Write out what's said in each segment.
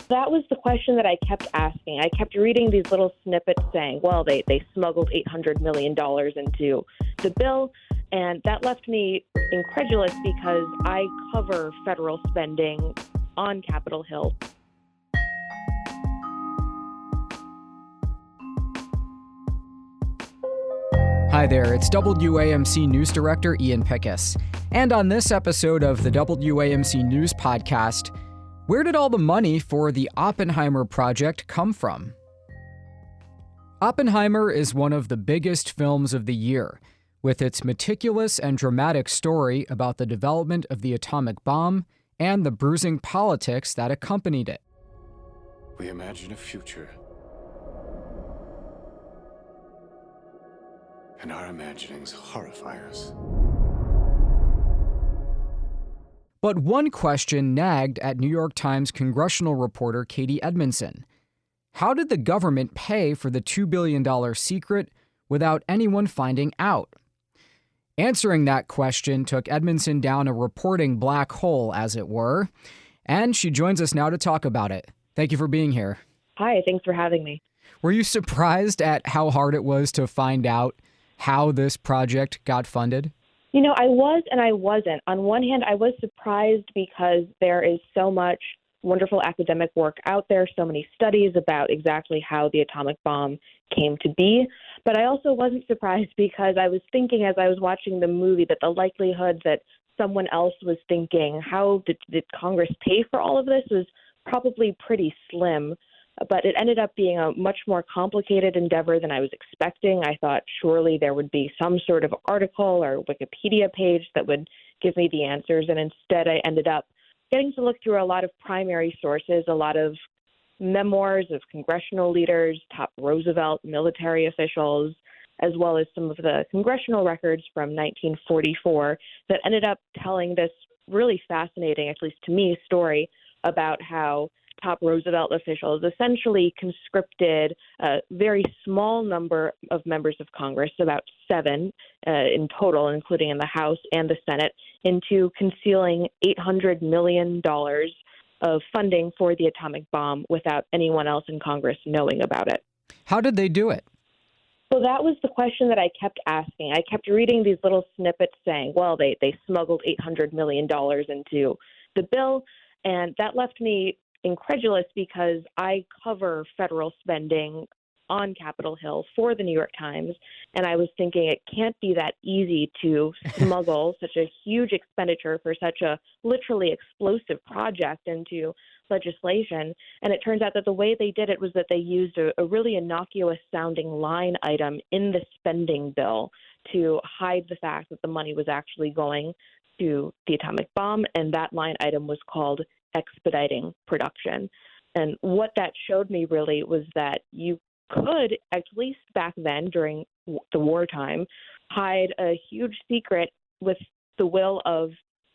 That was the question that I kept asking. I kept reading these little snippets saying, well, they smuggled $800 million into the bill. And that left me incredulous because I cover federal spending on Capitol Hill. Hi there, it's WAMC News Director Ian Pickus. And on this episode of the WAMC News Podcast, where did all the money for the Oppenheimer project come from? Oppenheimer is one of the biggest films of the year, with its meticulous and dramatic story about the development of the atomic bomb and the bruising politics that accompanied it. We imagine a future, and our imaginings horrify us. But one question nagged at New York Times congressional reporter Catie Edmondson. How did the government pay for the $2 billion secret without anyone finding out? Answering that question took Edmondson down a reporting black hole, as it were, and she joins us now to talk about it. Thank you for being here. Hi, thanks for having me. Were you surprised at how hard it was to find out how this project got funded? You know, I was and I wasn't. On one hand, I was surprised because there is so much wonderful academic work out there, so many studies about exactly how the atomic bomb came to be. But I also wasn't surprised because I was thinking as I was watching the movie that the likelihood that someone else was thinking, how did Congress pay for all of this, was probably pretty slim. But it ended up being a much more complicated endeavor than I was expecting. I thought surely there would be some sort of article or Wikipedia page that would give me the answers. And instead, I ended up getting to look through a lot of primary sources, a lot of memoirs of congressional leaders, top Roosevelt military officials, as well as some of the congressional records from 1944 that ended up telling this really fascinating, at least to me, story about how top Roosevelt officials essentially conscripted a very small number of members of Congress, about 7 in total, including in the House and the Senate, into concealing $800 million of funding for the atomic bomb without anyone else in Congress knowing about it. How did they do it? So that was the question that I kept asking. I kept reading these little snippets saying, well, they smuggled $800 million into the bill, and that left me incredulous because I cover federal spending on Capitol Hill for the New York Times, and I was thinking it can't be that easy to smuggle such a huge expenditure for such a literally explosive project into legislation. And it turns out that the way they did it was that they used a really innocuous sounding line item in the spending bill to hide the fact that the money was actually going to the atomic bomb, and that line item was called expediting production. And what that showed me really was that you could, at least back then during the wartime, hide a huge secret with the will of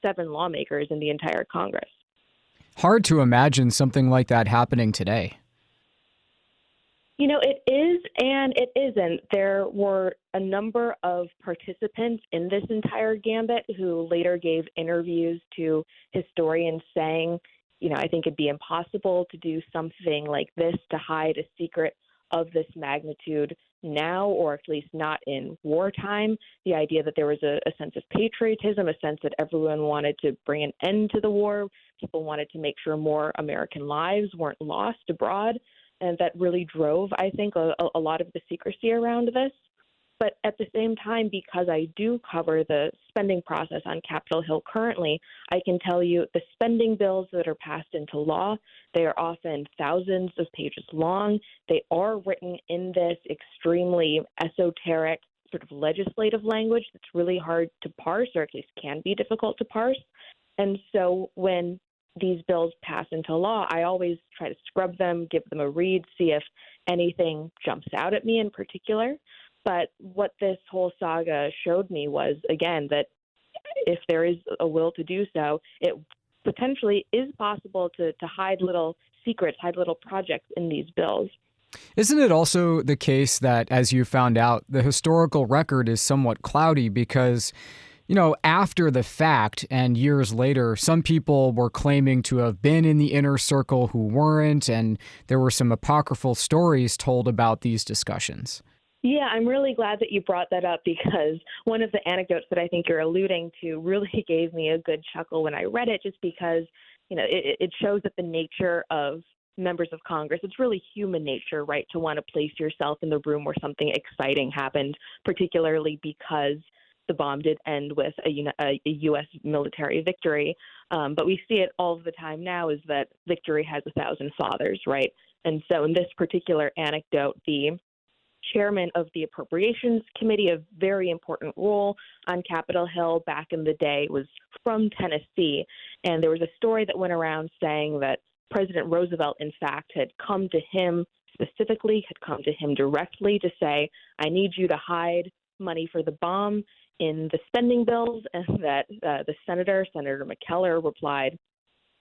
7 lawmakers in the entire Congress. Hard to imagine something like that happening today. You know, it is and it isn't. There were a number of participants in this entire gambit who later gave interviews to historians saying, you know, I think it'd be impossible to do something like this, to hide a secret of this magnitude now, or at least not in wartime. The idea that there was a sense of patriotism, a sense that everyone wanted to bring an end to the war. People wanted to make sure more American lives weren't lost abroad. And that really drove, I think, a lot of the secrecy around this. But at the same time, because I do cover the spending process on Capitol Hill currently, I can tell you the spending bills that are passed into law, they are often thousands of pages long. They are written in this extremely esoteric sort of legislative language that's really hard to parse, or at least can be difficult to parse. And so when these bills pass into law, I always try to scrub them, give them a read, see if anything jumps out at me in particular. But what this whole saga showed me was, again, that if there is a will to do so, it potentially is possible to hide little secrets, hide little projects in these bills. Isn't it also the case that, as you found out, the historical record is somewhat cloudy because After the fact and years later, some people were claiming to have been in the inner circle who weren't, and there were some apocryphal stories told about these discussions. Yeah, I'm really glad that you brought that up because one of the anecdotes that I think you're alluding to really gave me a good chuckle when I read it, just because, it shows that the nature of members of Congress, it's really human nature, right, to want to place yourself in the room where something exciting happened, particularly because the bomb did end with a U.S. military victory. But we see it all the time now is that victory has 1,000 fathers, right? And so in this particular anecdote, the chairman of the Appropriations Committee, a very important role on Capitol Hill back in the day, was from Tennessee. And there was a story that went around saying that President Roosevelt, in fact, had come to him specifically, had come to him directly to say, I need you to hide money for the bomb in the spending bills, and that the Senator McKellar, replied,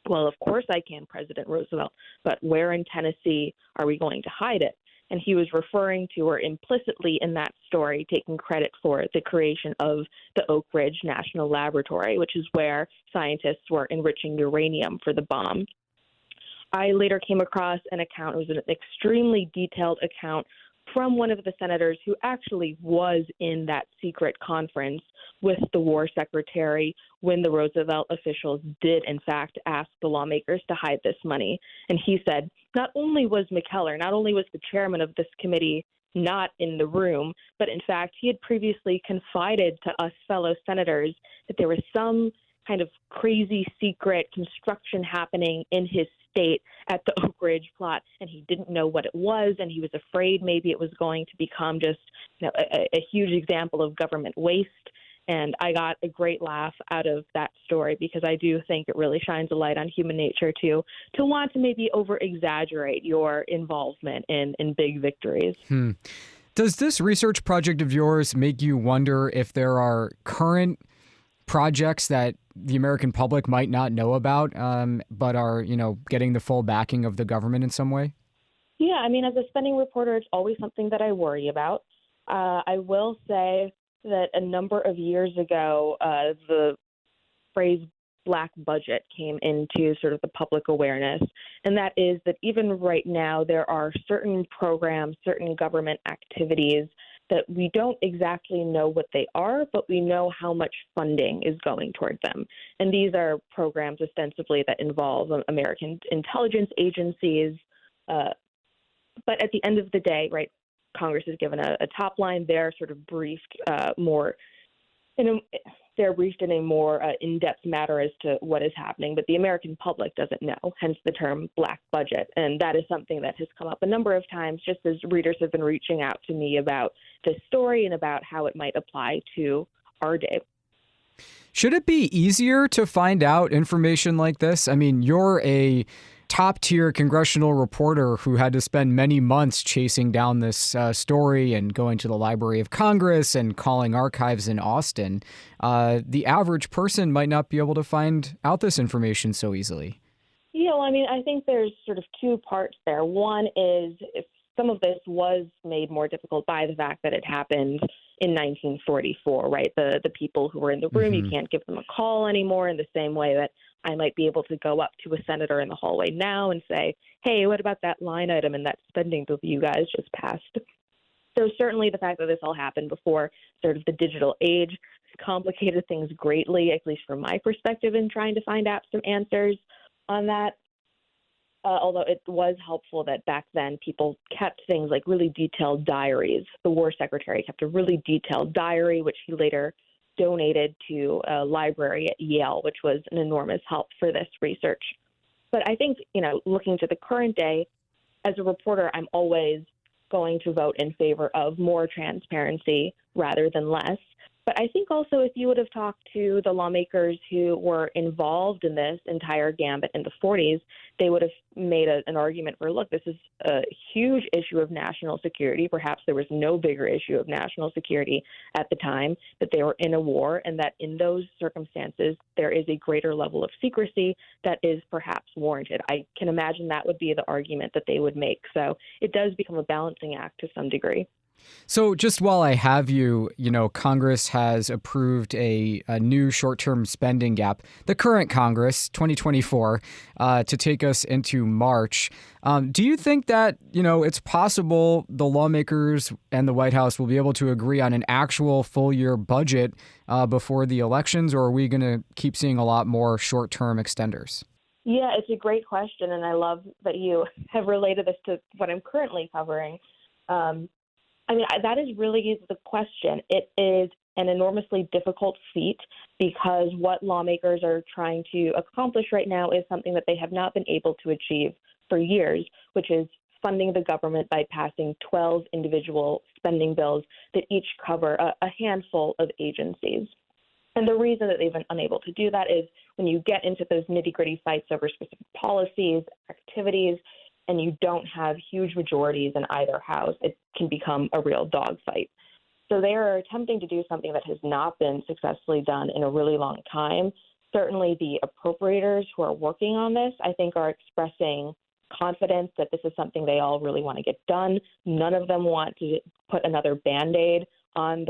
well, of course I can, President Roosevelt, but where in Tennessee are we going to hide it? And he was referring to, or implicitly in that story, taking credit for the creation of the Oak Ridge National Laboratory, which is where scientists were enriching uranium for the bomb. I later came across an account, it was an extremely detailed account from one of the senators who actually was in that secret conference with the war secretary when the Roosevelt officials did, in fact, ask the lawmakers to hide this money. And he said, not only was McKellar, not only was the chairman of this committee not in the room, but in fact, he had previously confided to us fellow senators that there was some kind of crazy secret construction happening in his state at the Oak Ridge plot, and he didn't know what it was, and he was afraid maybe it was going to become just a huge example of government waste. And I got a great laugh out of that story because I do think it really shines a light on human nature to want to maybe over-exaggerate your involvement in big victories. Does this research project of yours make you wonder if there are current projects that the American public might not know about, but are, getting the full backing of the government in some way? Yeah, I mean, as a spending reporter, it's always something that I worry about. I will say that a number of years ago, the phrase black budget came into sort of the public awareness, and that is that even right now, there are certain programs, certain government activities that we don't exactly know what they are, but we know how much funding is going toward them. And these are programs ostensibly that involve American intelligence agencies. But at the end of the day, right, Congress is given a top line. They're sort of briefed they're briefed in a more in-depth matter as to what is happening, but the American public doesn't know, hence the term black budget. And that is something that has come up a number of times just as readers have been reaching out to me about this story and about how it might apply to our day. Should it be easier to find out information like this? I mean, you're a top-tier congressional reporter who had to spend many months chasing down this story and going to the Library of Congress and calling archives in Austin. The average person might not be able to find out this information so easily. Yeah, well, I mean, I think there's sort of two parts there. One is if some of this was made more difficult by the fact that it happened in 1944, right? The people who were in the room, you can't give them a call anymore in the same way that I might be able to go up to a senator in the hallway now and say, hey, what about that line item in that spending bill you guys just passed? So certainly the fact that this all happened before sort of the digital age complicated things greatly, at least from my perspective, in trying to find out some answers on that. Although it was helpful that back then people kept things like really detailed diaries. The war secretary kept a really detailed diary, which he later donated to a library at Yale, which was an enormous help for this research. But I think, looking to the current day, as a reporter, I'm always going to vote in favor of more transparency rather than less. But I think also if you would have talked to the lawmakers who were involved in this entire gambit in the 40s, they would have made an argument for, look, this is a huge issue of national security. Perhaps there was no bigger issue of national security at the time, that they were in a war, and that in those circumstances, there is a greater level of secrecy that is perhaps warranted. I can imagine that would be the argument that they would make. So it does become a balancing act to some degree. So just while I have you, Congress has approved a new short-term spending gap, the current Congress, 2024, to take us into March. Do you think that, it's possible the lawmakers and the White House will be able to agree on an actual full-year budget before the elections, or are we going to keep seeing a lot more short-term extenders? Yeah, it's a great question, and I love that you have related this to what I'm currently covering. That is really the question. It is an enormously difficult feat because what lawmakers are trying to accomplish right now is something that they have not been able to achieve for years, which is funding the government by passing 12 individual spending bills that each cover a handful of agencies. And the reason that they've been unable to do that is when you get into those nitty-gritty fights over specific policies, activities, and you don't have huge majorities in either house, it can become a real dogfight. So they are attempting to do something that has not been successfully done in a really long time. Certainly the appropriators who are working on this, I think, are expressing confidence that this is something they all really want to get done. None of them want to put another Band-Aid on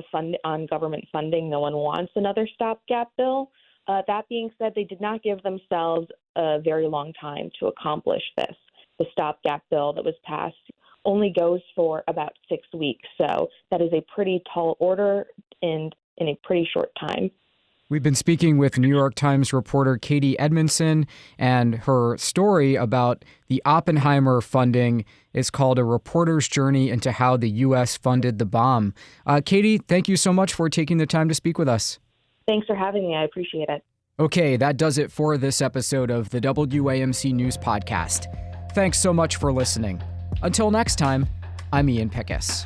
government funding. No one wants another stopgap bill. That being said, they did not give themselves a very long time to accomplish this. The stopgap bill that was passed only goes for about 6 weeks. So that is a pretty tall order and in a pretty short time. We've been speaking with New York Times reporter Catie Edmondson, and her story about the Oppenheimer funding is called A Reporter's Journey into How the U.S. Funded the Bomb. Catie, thank you so much for taking the time to speak with us. Thanks for having me. I appreciate it. Okay, that does it for this episode of the WAMC News Podcast. Thanks so much for listening. Until next time, I'm Ian Pickus.